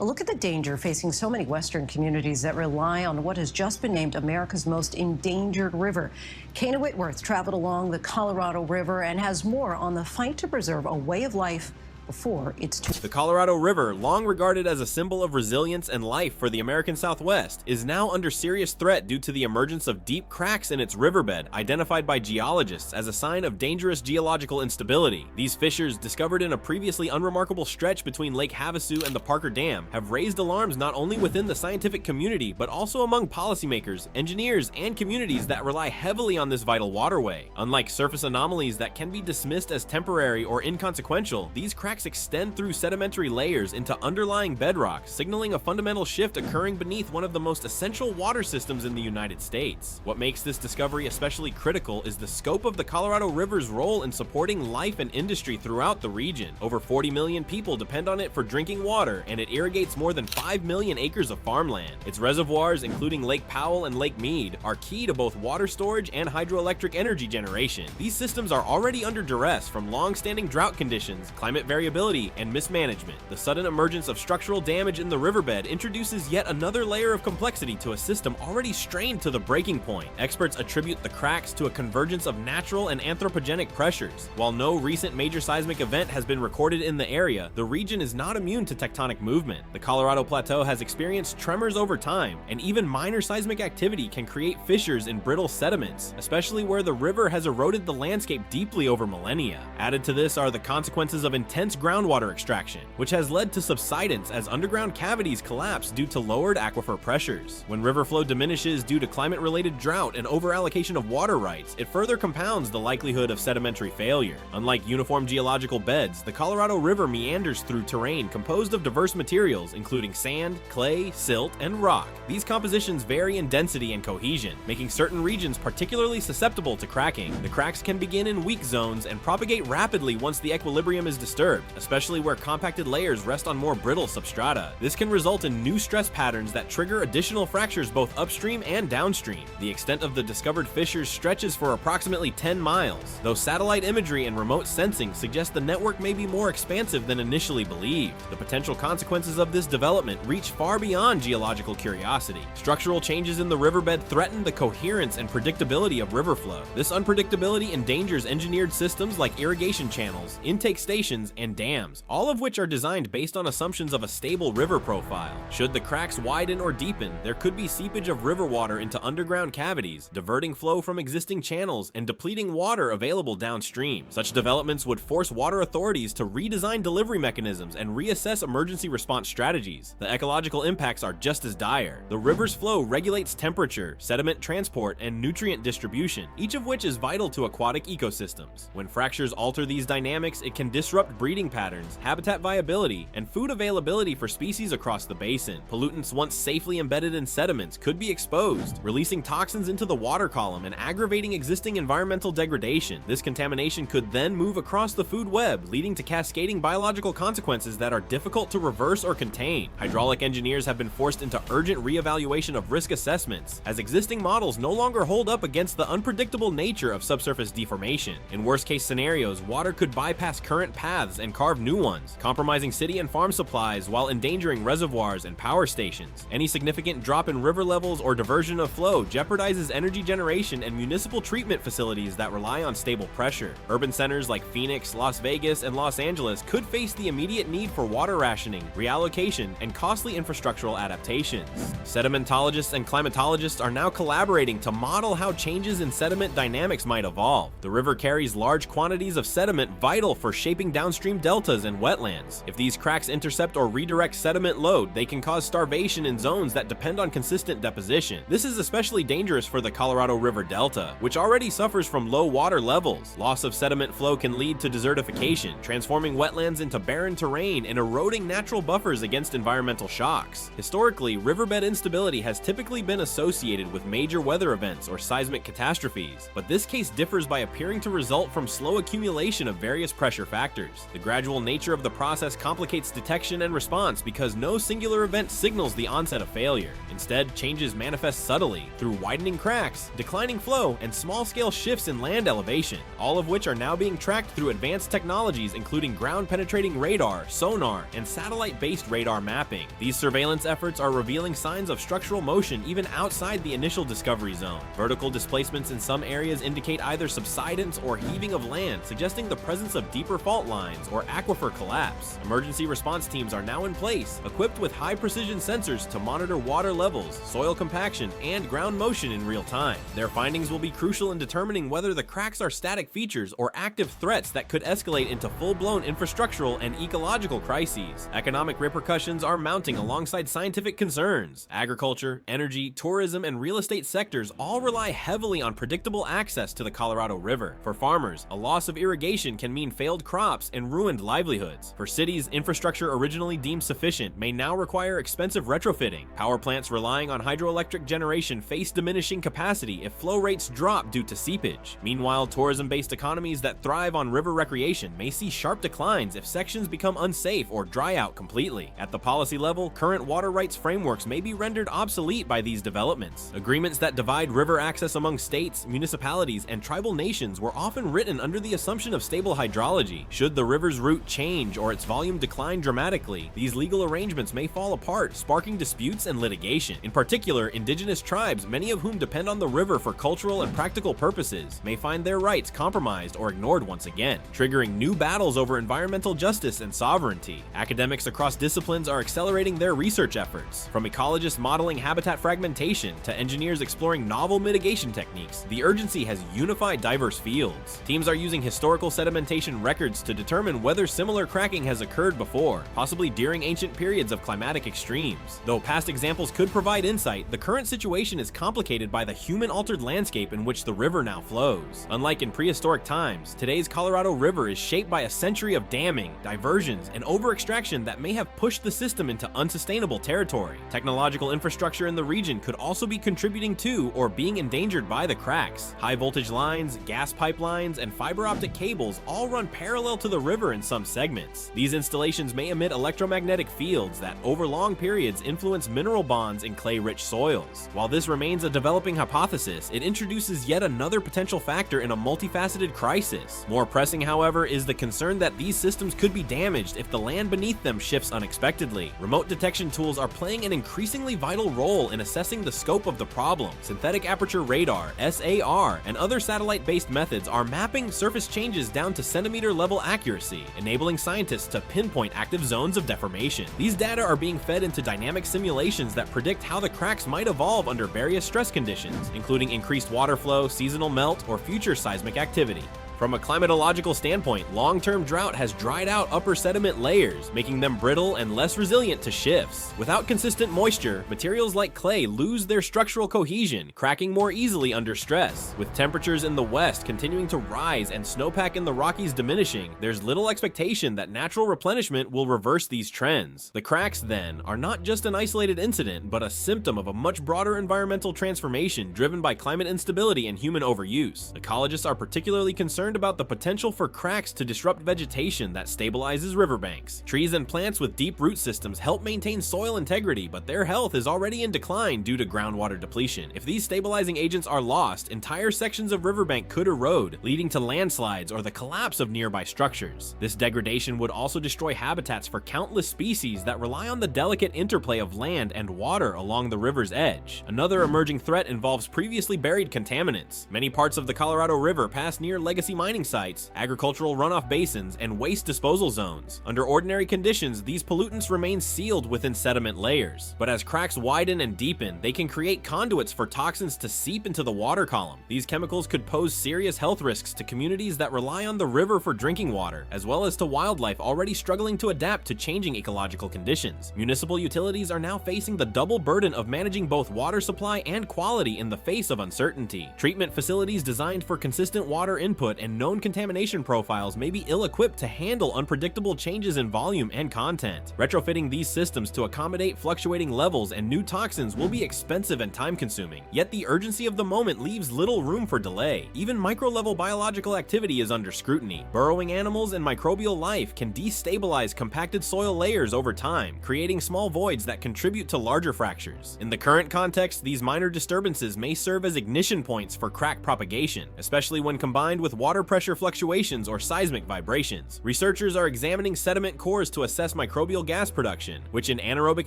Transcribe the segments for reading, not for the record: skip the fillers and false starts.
A look at the danger facing so many Western communities that rely on what has just been named America's most endangered river. Kana Whitworth traveled along the Colorado River and has more on the fight to preserve a way of life before it's too. The Colorado River, long regarded as a symbol of resilience and life for the American Southwest, is now under serious threat due to the emergence of deep cracks in its riverbed, identified by geologists as a sign of dangerous geological instability. These fissures, discovered in a previously unremarkable stretch between Lake Havasu and the Parker Dam, have raised alarms not only within the scientific community, but also among policymakers, engineers, and communities that rely heavily on this vital waterway. Unlike surface anomalies that can be dismissed as temporary or inconsequential, these cracks extend through sedimentary layers into underlying bedrock, signaling a fundamental shift occurring beneath one of the most essential water systems in the United States. What makes this discovery especially critical is the scope of the Colorado River's role in supporting life and industry throughout the region. Over 40 million people depend on it for drinking water, and it irrigates more than 5 million acres of farmland. Its reservoirs, including Lake Powell and Lake Mead, are key to both water storage and hydroelectric energy generation. These systems are already under duress from long-standing drought conditions, climate variability, and mismanagement. The sudden emergence of structural damage in the riverbed introduces yet another layer of complexity to a system already strained to the breaking point. Experts attribute the cracks to a convergence of natural and anthropogenic pressures. While no recent major seismic event has been recorded in the area, the region is not immune to tectonic movement. The Colorado Plateau has experienced tremors over time, and even minor seismic activity can create fissures in brittle sediments, especially where the river has eroded the landscape deeply over millennia. Added to this are the consequences of intense groundwater extraction, which has led to subsidence as underground cavities collapse due to lowered aquifer pressures. When river flow diminishes due to climate-related drought and overallocation of water rights, it further compounds the likelihood of sedimentary failure. Unlike uniform geological beds, the Colorado River meanders through terrain composed of diverse materials, including sand, clay, silt, and rock. These compositions vary in density and cohesion, making certain regions particularly susceptible to cracking. The cracks can begin in weak zones and propagate rapidly once the equilibrium is disturbed, especially where compacted layers rest on more brittle substrata. This can result in new stress patterns that trigger additional fractures both upstream and downstream. The extent of the discovered fissures stretches for approximately 10 miles, though satellite imagery and remote sensing suggest the network may be more expansive than initially believed. The potential consequences of this development reach far beyond geological curiosity. Structural changes in the riverbed threaten the coherence and predictability of river flow. This unpredictability endangers engineered systems like irrigation channels, intake stations, and dams, all of which are designed based on assumptions of a stable river profile. Should the cracks widen or deepen, there could be seepage of river water into underground cavities, diverting flow from existing channels and depleting water available downstream. Such developments would force water authorities to redesign delivery mechanisms and reassess emergency response strategies. The ecological impacts are just as dire. The river's flow regulates temperature, sediment transport, and nutrient distribution, each of which is vital to aquatic ecosystems. When fractures alter these dynamics, it can disrupt breeding patterns, habitat viability, and food availability for species across the basin. Pollutants once safely embedded in sediments could be exposed, releasing toxins into the water column and aggravating existing environmental degradation. This contamination could then move across the food web, leading to cascading biological consequences that are difficult to reverse or contain. Hydraulic engineers have been forced into urgent reevaluation of risk assessments, as existing models no longer hold up against the unpredictable nature of subsurface deformation. In worst-case scenarios, water could bypass current paths and carve new ones, compromising city and farm supplies while endangering reservoirs and power stations. Any significant drop in river levels or diversion of flow jeopardizes energy generation and municipal treatment facilities that rely on stable pressure. Urban centers like Phoenix, Las Vegas, and Los Angeles could face the immediate need for water rationing, reallocation, and costly infrastructural adaptations. Sedimentologists and climatologists are now collaborating to model how changes in sediment dynamics might evolve. The river carries large quantities of sediment vital for shaping downstream deltas and wetlands. If these cracks intercept or redirect sediment load, they can cause starvation in zones that depend on consistent deposition. This is especially dangerous for the Colorado River Delta, which already suffers from low water levels. Loss of sediment flow can lead to desertification, transforming wetlands into barren terrain and eroding natural buffers against environmental shocks. Historically, riverbed instability has typically been associated with major weather events or seismic catastrophes, but this case differs by appearing to result from slow accumulation of various pressure factors. The gradual nature of the process complicates detection and response because no singular event signals the onset of failure. Instead, changes manifest subtly through widening cracks, declining flow, and small-scale shifts in land elevation, all of which are now being tracked through advanced technologies including ground-penetrating radar, sonar, and satellite-based radar mapping. These surveillance efforts are revealing signs of structural motion even outside the initial discovery zone. Vertical displacements in some areas indicate either subsidence or heaving of land, suggesting the presence of deeper fault lines or aquifer collapse. Emergency response teams are now in place, equipped with high-precision sensors to monitor water levels, soil compaction, and ground motion in real time. Their findings will be crucial in determining whether the cracks are static features or active threats that could escalate into full-blown infrastructural and ecological crises. Economic repercussions are mounting alongside scientific concerns. Agriculture, energy, tourism, and real estate sectors all rely heavily on predictable access to the Colorado River. For farmers, a loss of irrigation can mean failed crops and ruined livelihoods. For cities, infrastructure originally deemed sufficient may now require expensive retrofitting. Power plants relying on hydroelectric generation face diminishing capacity if flow rates drop due to seepage. Meanwhile, tourism-based economies that thrive on river recreation may see sharp declines if sections become unsafe or dry out completely. At the policy level, current water rights frameworks may be rendered obsolete by these developments. Agreements that divide river access among states, municipalities, and tribal nations were often written under the assumption of stable hydrology. Should the river's route change or its volume decline dramatically, these legal arrangements may fall apart, sparking disputes and litigation. In particular, indigenous tribes, many of whom depend on the river for cultural and practical purposes, may find their rights compromised or ignored once again, triggering new battles over environmental justice and sovereignty. Academics across disciplines are accelerating their research efforts. From ecologists modeling habitat fragmentation to engineers exploring novel mitigation techniques, the urgency has unified diverse fields. Teams are using historical sedimentation records to determine whether similar cracking has occurred before, possibly during ancient periods of climatic extremes. Though past examples could provide insight, the current situation is complicated by the human-altered landscape in which the river now flows. Unlike in prehistoric times, today's Colorado River is shaped by a century of damming, diversions, and over-extraction that may have pushed the system into unsustainable territory. Technological infrastructure in the region could also be contributing to or being endangered by the cracks. High-voltage lines, gas pipelines, and fiber optic cables all run parallel to the river in some segments. These installations may emit electromagnetic fields that over long periods influence mineral bonds in clay-rich soils. While this remains a developing hypothesis, it introduces yet another potential factor in a multifaceted crisis. More pressing, however, is the concern that these systems could be damaged if the land beneath them shifts unexpectedly. Remote detection tools are playing an increasingly vital role in assessing the scope of the problem. Synthetic aperture radar, SAR, and other satellite-based methods are mapping surface changes down to centimeter-level accuracy, enabling scientists to pinpoint active zones of deformation. These data are being fed into dynamic simulations that predict how the cracks might evolve under various stress conditions, including increased water flow, seasonal melt, or future seismic activity. From a climatological standpoint, long-term drought has dried out upper sediment layers, making them brittle and less resilient to shifts. Without consistent moisture, materials like clay lose their structural cohesion, cracking more easily under stress. With temperatures in the west continuing to rise and snowpack in the Rockies diminishing, there's little expectation that natural replenishment will reverse these trends. The cracks, then, are not just an isolated incident, but a symptom of a much broader environmental transformation driven by climate instability and human overuse. Ecologists are particularly concerned about the potential for cracks to disrupt vegetation that stabilizes riverbanks. Trees and plants with deep root systems help maintain soil integrity, but their health is already in decline due to groundwater depletion. If these stabilizing agents are lost, entire sections of riverbank could erode, leading to landslides or the collapse of nearby structures. This degradation would also destroy habitats for countless species that rely on the delicate interplay of land and water along the river's edge. Another emerging threat involves previously buried contaminants. Many parts of the Colorado River pass near legacy mining sites, agricultural runoff basins, and waste disposal zones. Under ordinary conditions, these pollutants remain sealed within sediment layers. But as cracks widen and deepen, they can create conduits for toxins to seep into the water column. These chemicals could pose serious health risks to communities that rely on the river for drinking water, as well as to wildlife already struggling to adapt to changing ecological conditions. Municipal utilities are now facing the double burden of managing both water supply and quality in the face of uncertainty. Treatment facilities designed for consistent water input and and known contamination profiles may be ill-equipped to handle unpredictable changes in volume and content. Retrofitting these systems to accommodate fluctuating levels and new toxins will be expensive and time-consuming, yet the urgency of the moment leaves little room for delay. Even micro-level biological activity is under scrutiny. Burrowing animals and microbial life can destabilize compacted soil layers over time, creating small voids that contribute to larger fractures. In the current context, these minor disturbances may serve as ignition points for crack propagation, especially when combined with water pressure fluctuations or seismic vibrations. Researchers are examining sediment cores to assess microbial gas production, which in anaerobic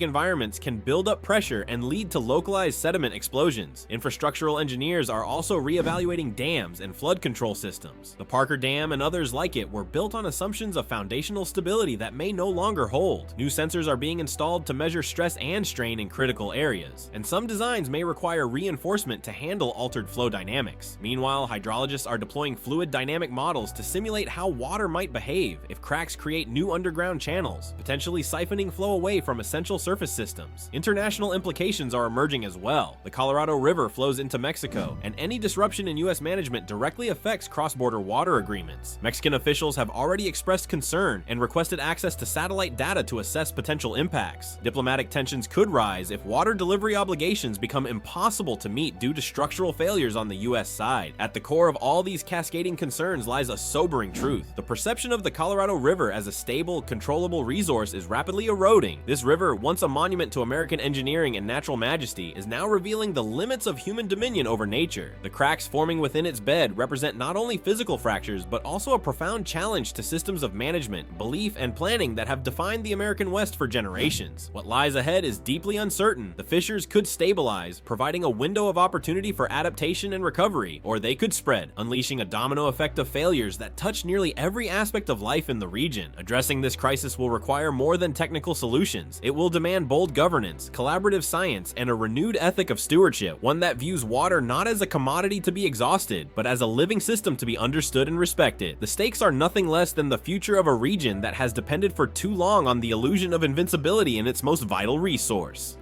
environments can build up pressure and lead to localized sediment explosions. Infrastructural engineers are also reevaluating dams and flood control systems. The Parker Dam and others like it were built on assumptions of foundational stability that may no longer hold. New sensors are being installed to measure stress and strain in critical areas, and some designs may require reinforcement to handle altered flow dynamics. Meanwhile, hydrologists are deploying fluid dynamic models to simulate how water might behave if cracks create new underground channels, potentially siphoning flow away from essential surface systems. International implications are emerging as well. The Colorado River flows into Mexico, and any disruption in U.S. management directly affects cross-border water agreements. Mexican officials have already expressed concern and requested access to satellite data to assess potential impacts. Diplomatic tensions could rise if water delivery obligations become impossible to meet due to structural failures on the U.S. side. At the core of all these cascading concerns lies a sobering truth. The perception of the Colorado River as a stable, controllable resource is rapidly eroding. This river, once a monument to American engineering and natural majesty, is now revealing the limits of human dominion over nature. The cracks forming within its bed represent not only physical fractures, but also a profound challenge to systems of management, belief, and planning that have defined the American West for generations. What lies ahead is deeply uncertain. The fissures could stabilize, providing a window of opportunity for adaptation and recovery, or they could spread, unleashing a domino effect of failures that touch nearly every aspect of life in the region. Addressing this crisis will require more than technical solutions. It will demand bold governance, collaborative science, and a renewed ethic of stewardship, one that views water not as a commodity to be exhausted, but as a living system to be understood and respected. The stakes are nothing less than the future of a region that has depended for too long on the illusion of invincibility in its most vital resource.